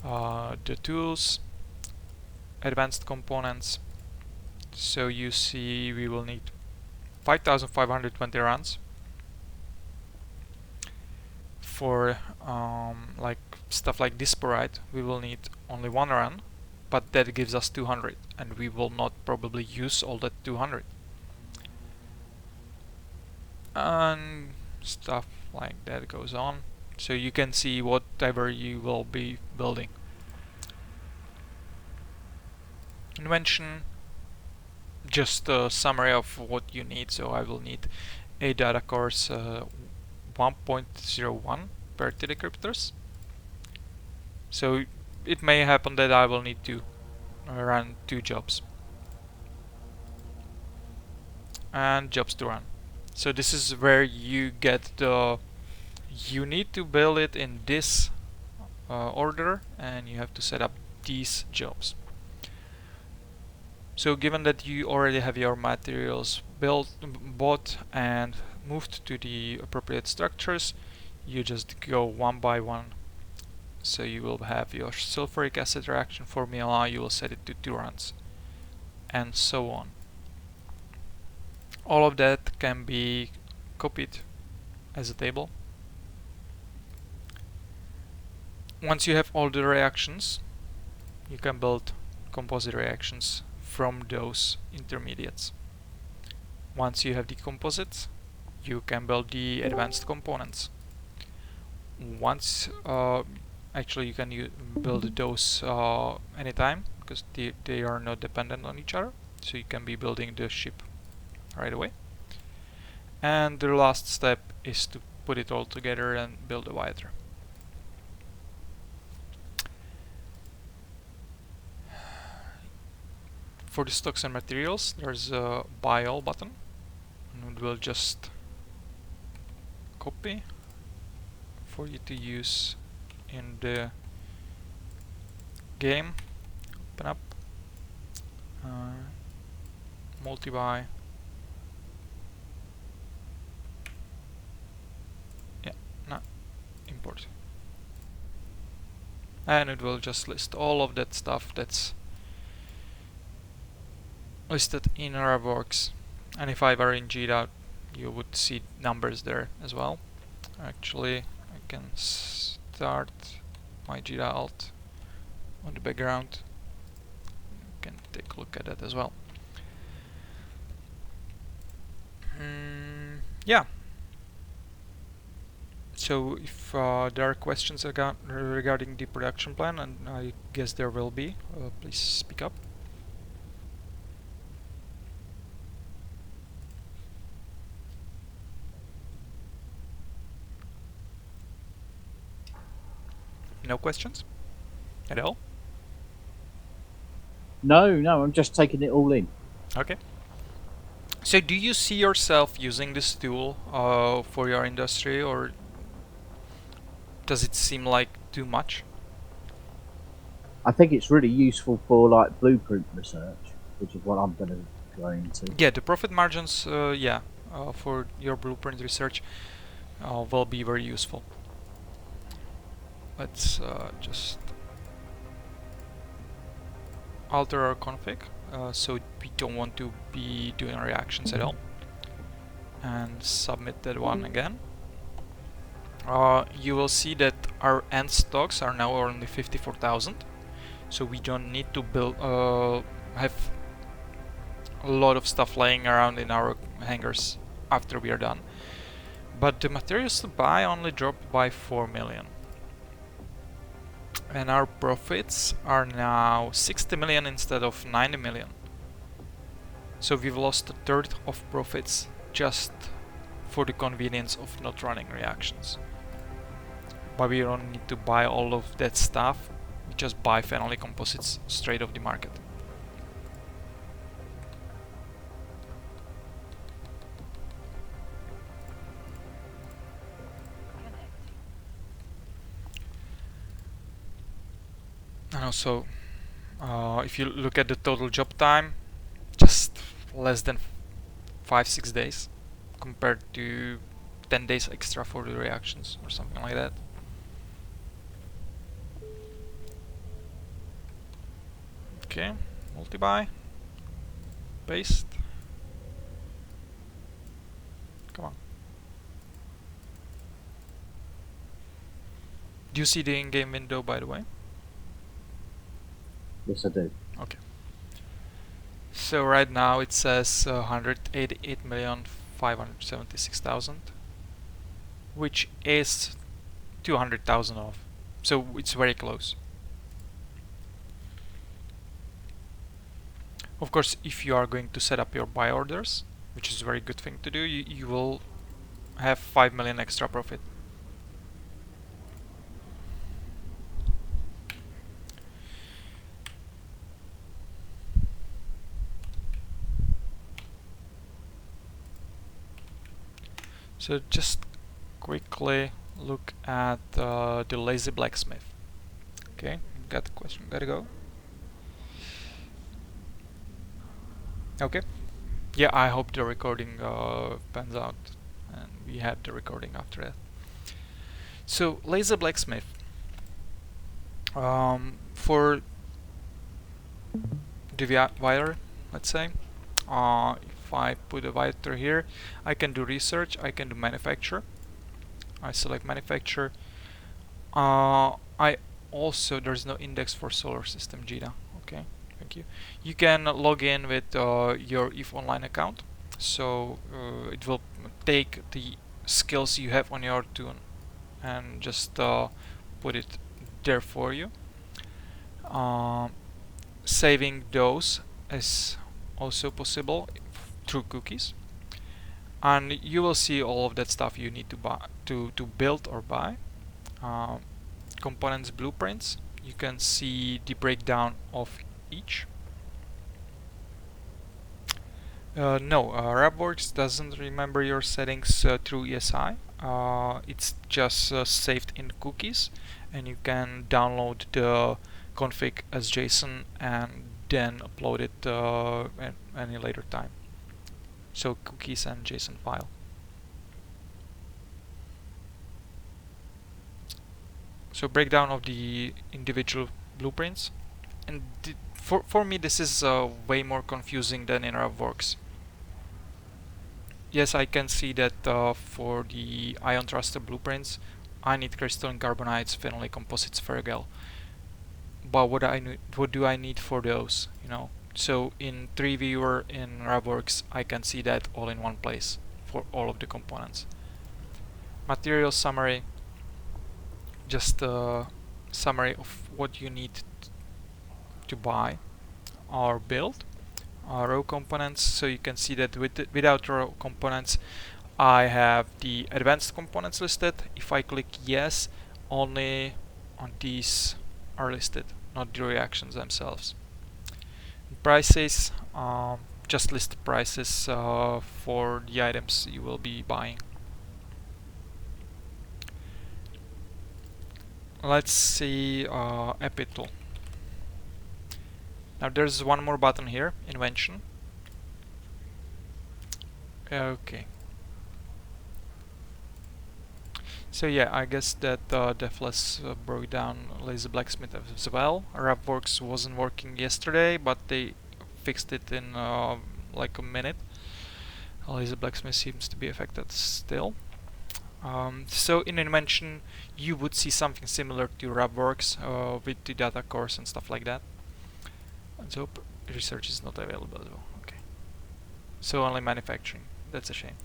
the tools, advanced components. So you see we will need 5520 runs for like stuff like disporite. We will need only 1 run, but that gives us 200, and we will not probably use all that 200. And stuff like that goes on. So you can see whatever you will be building. Invention, just a summary of what you need. So I will need a data cores 1.01 per decryptors. So it may happen that I will need to run 2 jobs and jobs to run. So this is where you get the, you need to build it in this order, and you have to set up these jobs. So given that you already have your materials bought and moved to the appropriate structures, you just go one by one. So you will have your sulfuric acid reaction formula, you will set it to 2 runs, and so on. All of that can be copied as a table. Once you have all the reactions, you can build composite reactions from those intermediates. Once you have the composites, you can build the advanced components. Once actually you can build those anytime, because they are not dependent on each other. so you can be building the ship right away. And the last step is to put it all together and build a Viator. For the stocks and materials, there's a buy all button, and we'll just copy for you to use in the game. Open up, multi-buy, import, and it will just list all of that stuff that's listed in Ravworks. And if I were in GDA, you would see numbers there as well. Actually, I can start my GDA alt on the background. You can take a look at that as well. Yeah. So if there are questions regarding the production plan, and I guess there will be, please speak up. No questions at all? No, I'm just taking it all in. Okay. So do you see yourself using this tool for your industry, or does it seem like too much? I think it's really useful for like blueprint research, which is what I'm going to go into. Yeah, the profit margins, for your blueprint research will be very useful. Let's just alter our config, so we don't want to be doing reactions at all, and submit that one again. You will see that our end stocks are now only 54,000, so we don't need to build have a lot of stuff laying around in our hangars after we are done. But the materials to buy only dropped by 4 million. And our profits are now 60 million instead of 90 million. So we've lost a third of profits just for the convenience of not running reactions. But we don't need to buy all of that stuff, we just buy phenolic composites straight off the market. And also, if you look at the total job time, just less than 5-6 days compared to 10 days extra for the reactions or something like that. Okay, multi-buy, paste. Come on. Do you see the in-game window, by the way? Yes, I do. Okay. So right now it says 188,576,000, which is 200,000 off. So it's very close. Of course, if you are going to set up your buy orders, which is a very good thing to do, you will have 5 million extra profit. So just quickly look at the lazy blacksmith. Okay, got the question, gotta go. Okay, yeah, I hope the recording pans out and we had the recording after that. So laser blacksmith, for the wire, let's say, if I put a Viator here, I can do research, I can do manufacture. I select manufacture. I also, there's no index for solar system GDA. Okay, thank you. You can log in with your EVE Online account, so it will take the skills you have on your tune and just put it there for you. Saving those is also possible through cookies. And you will see all of that stuff you need to buy, to build or buy. Components blueprints. You can see the breakdown of each. No, Ravworks doesn't remember your settings through ESI. It's just saved in cookies, and you can download the config as JSON and then upload it at any later time. So cookies and JSON file. So breakdown of the individual blueprints, and for me this is way more confusing than in Ravworks. Yes, I can see that for the ion thruster blueprints I need crystalline carbonites, phenolic composites, ferrugel. But what do I need for those? You know, so in 3Viewer in Ravworks I can see that all in one place for all of the components. Material summary, just a summary of what you need to buy or build. Row components, so you can see that without row components I have the advanced components listed. If I click yes, only on these are listed, not the reactions themselves. Prices, just list the prices for the items you will be buying. Let's see Epital. Now there's one more button here, invention. Okay. So yeah, I guess that Thelleres broke down Lazy Blacksmith as well. Ravworks wasn't working yesterday, but they fixed it in like a minute. Lazy Blacksmith seems to be affected still. So in invention you would see something similar to Ravworks with the data cores and stuff like that. So research is not available though. Okay. So only manufacturing. That's a shame.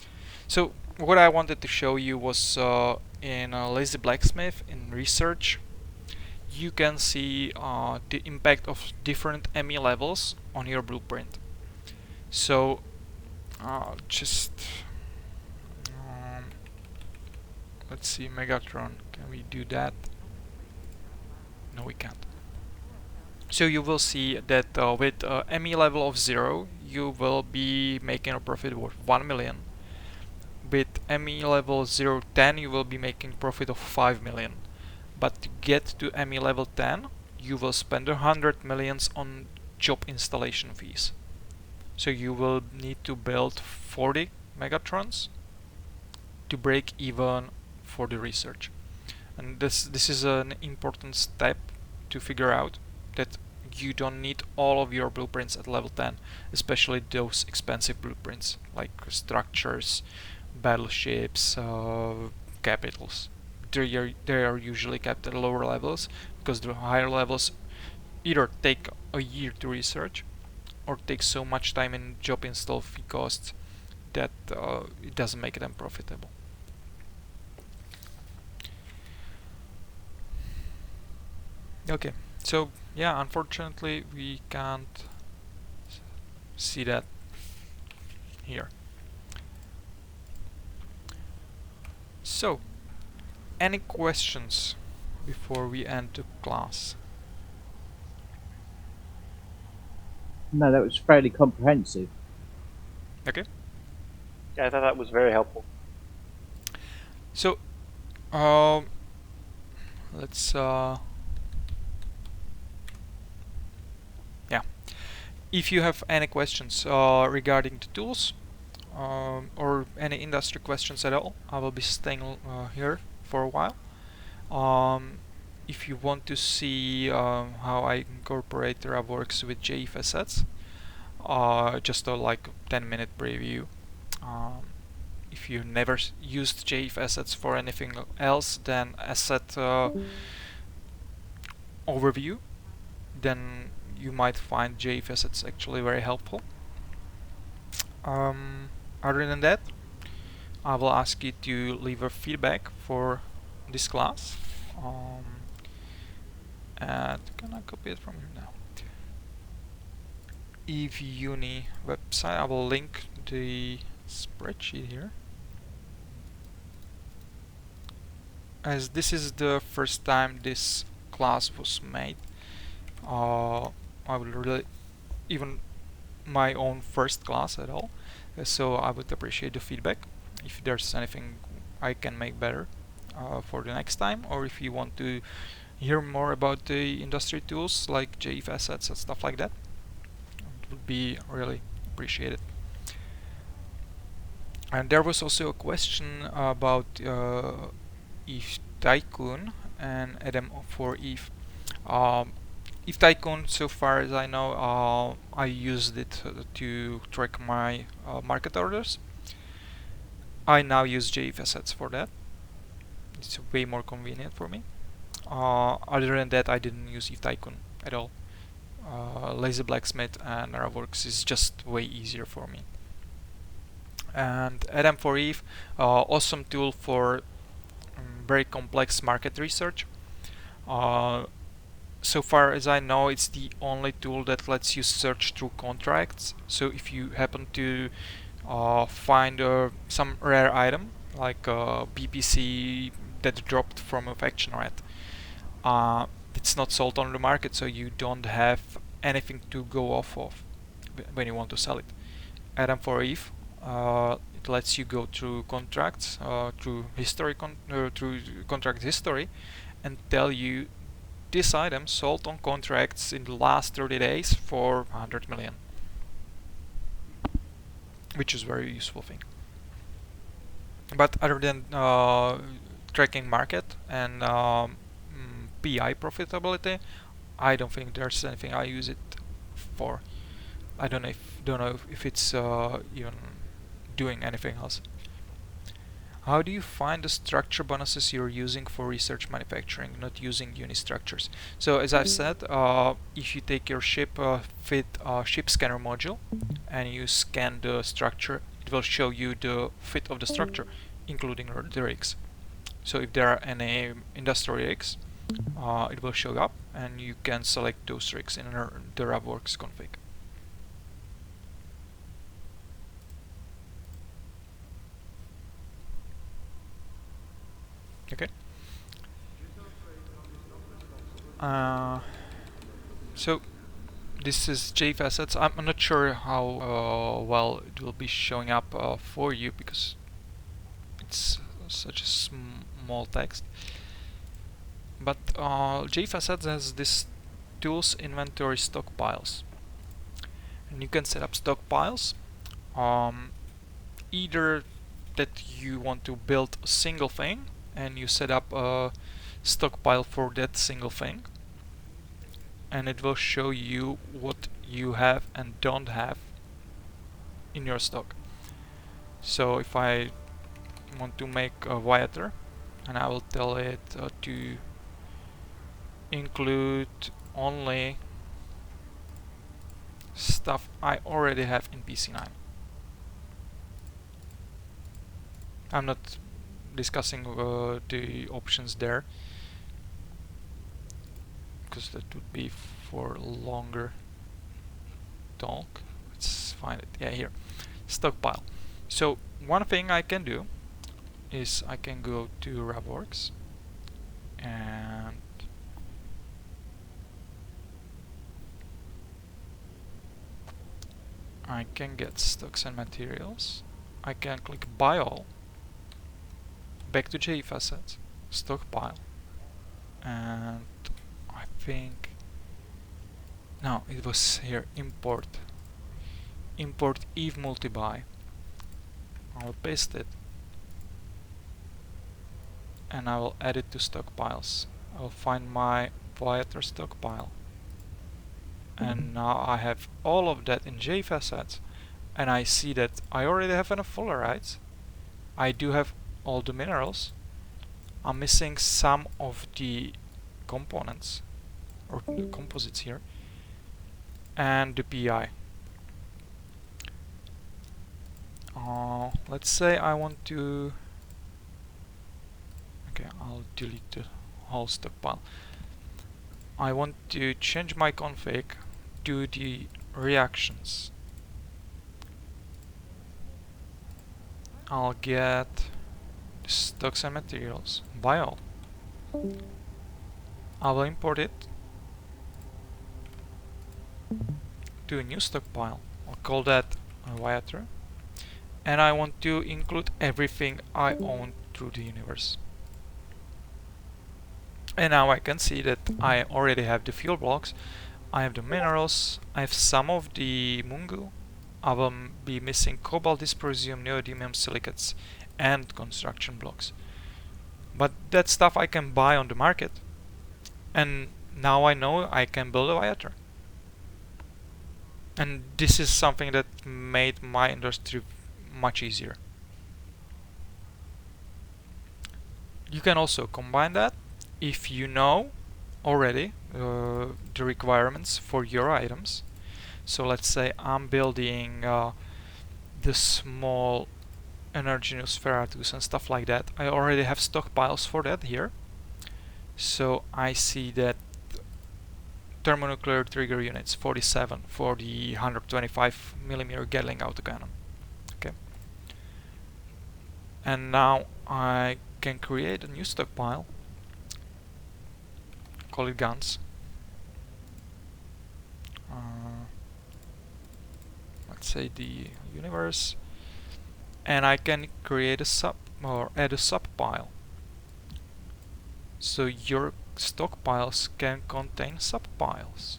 So what I wanted to show you was in Lazy Blacksmith in research you can see the impact of different ME levels on your blueprint. So just let's see, Megatron, can we do that? No, we can't. So you will see that with ME level of 0 you will be making a profit of 1 million. With ME level 010 you will be making profit of 5 million. But to get to ME level 10 you will spend 100 millions on job installation fees. So you will need to build 40 Megatrons to break even for the research. And this is an important step to figure out that you don't need all of your blueprints at level 10, especially those expensive blueprints like structures, battleships, capitals. They are usually kept at lower levels because the higher levels either take a year to research or take so much time in job install fee costs that it doesn't make them profitable. Okay, so yeah, unfortunately we can't see that here. So, any questions before we end the class? No, that was fairly comprehensive. Okay. Yeah, I thought that was very helpful. So, let's yeah. If you have any questions regarding the tools or any industry questions at all, I will be staying here for a while. If you want to see how I incorporate Ravworks with JF assets, just a like 10-minute preview. If you never used JF assets for anything else than asset overview, then you might find JF assets actually very helpful. Other than that, I will ask you to leave a feedback for this class. And can I copy it from here now? Eve Uni website. I will link the spreadsheet here. As this is the first time this class was made, I would really, even my own first class at all, so I would appreciate the feedback if there's anything I can make better for the next time, or if you want to hear more about the industry tools like JF assets and stuff like that, it would be really appreciated. And there was also a question about Eve Tycoon and Adam for Eve. Eve Tycoon, so far as I know, I used it to track my market orders. I now use JF assets for that. It's way more convenient for me. Other than that, I didn't use Eve Tycoon at all. Lazy Blacksmith and Ravworks is just way easier for me. And Adam for Eve, awesome tool for very complex market research. So far as I know, it's the only tool that lets you search through contracts. So if you happen to find some rare item like BPC that dropped from a faction rat, it's not sold on the market, so you don't have anything to go off of when you want to sell it. Adam for Eve, it lets you go through contracts, through history, through contract history, and tell you this item sold on contracts in the last 30 days for 100 million, which is a very useful thing. But other than tracking market and PI profitability, I don't think there's anything I use it for. I don't know if it's even doing anything else. How do you find the structure bonuses you're using for research manufacturing, not using unistructures? So as I've said, if you take your ship fit ship scanner module and you scan the structure, it will show you the fit of the structure, including the rigs. So if there are any industrial rigs, it will show up and you can select those rigs in the Ravworks config. Okay. So this is JF assets. I'm not sure how well it will be showing up for you because it's such a small text. But JF assets has this tools inventory stockpiles, and you can set up stockpiles. Either that you want to build a single thing and you set up a stockpile for that single thing, and it will show you what you have and don't have in your stock. So if I want to make a Viator, and I will tell it to include only stuff I already have in PC9. I'm not discussing the options there because that would be for longer talk. Let's find it. Yeah, here. Stockpile. So one thing I can do is I can go to Ravworks and I can get stocks and materials. I can click buy all, back to JF assets, stockpile, and I think no, it was here import Eve multi-buy. I'll paste it and I will add it to stockpiles. I'll find my Viator stockpile, and now I have all of that in JF assets, and I see that I already have enough fullerenes. I do have all the minerals. I'm missing some of the components or the composites here and the PI. Let's say I want to, okay, I'll delete the whole stockpile. I want to change my config to the reactions. I'll get stocks and materials, buy all. I will import it to a new stockpile. I'll call that a Viator, and I want to include everything I own through the universe. And now I can see that I already have the fuel blocks, I have the minerals, I have some of the Mungu, I will be missing cobalt, dysprosium, neodymium silicates and construction blocks. But that stuff I can buy on the market, and now I know I can build a Viator. And this is something that made my industry much easier. You can also combine that if you know already the requirements for your items. So let's say I'm building the small energy Nosferatus and stuff like that. I already have stockpiles for that here. So I see that thermonuclear trigger units 47 for the 125mm Gatling autocannon. Okay. And now I can create a new stockpile, call it guns. Let's say the universe, and I can create a sub or add a subpile. So your stockpiles can contain subpiles.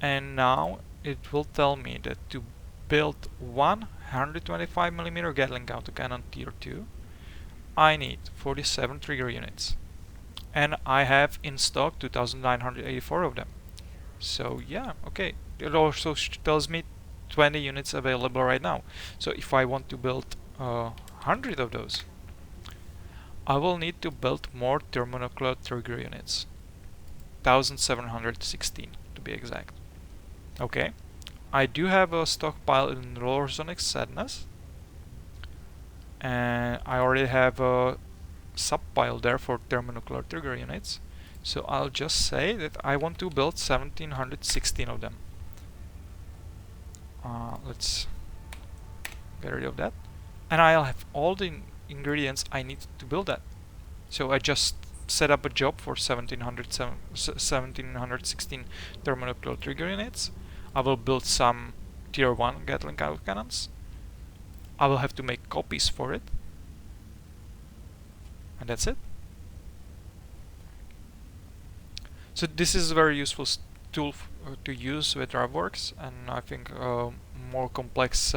And now it will tell me that to build 125mm Gatling autocannon tier 2, I need 47 trigger units. And I have in stock 2984 of them. So yeah, okay. It also tells me 20 units available right now. So if I want to build 100 of those, I will need to build more thermonuclear trigger units. 1716 to be exact. Okay. I do have a stockpile in Lorsonic Sadness, and I already have a subpile there for thermonuclear trigger units. So I'll just say that I want to build 1716 of them. Let's get rid of that, and I'll have all the ingredients I need to build that. So I just set up a job for 1716 thermonuclear trigger units. I will build some tier 1 Gatling autocannons. I will have to make copies for it, and that's it. So this is a very useful tool to use with Ravworks, and I think more complex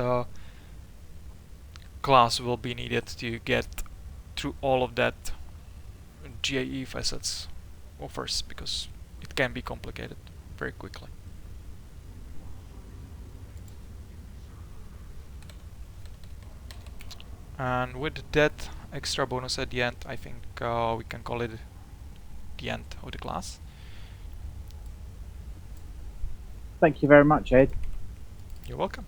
class will be needed to get through all of that GAE facets offers, because it can be complicated very quickly. And with that extra bonus at the end, I think we can call it the end of the class. Thank you very much, Ed. You're welcome.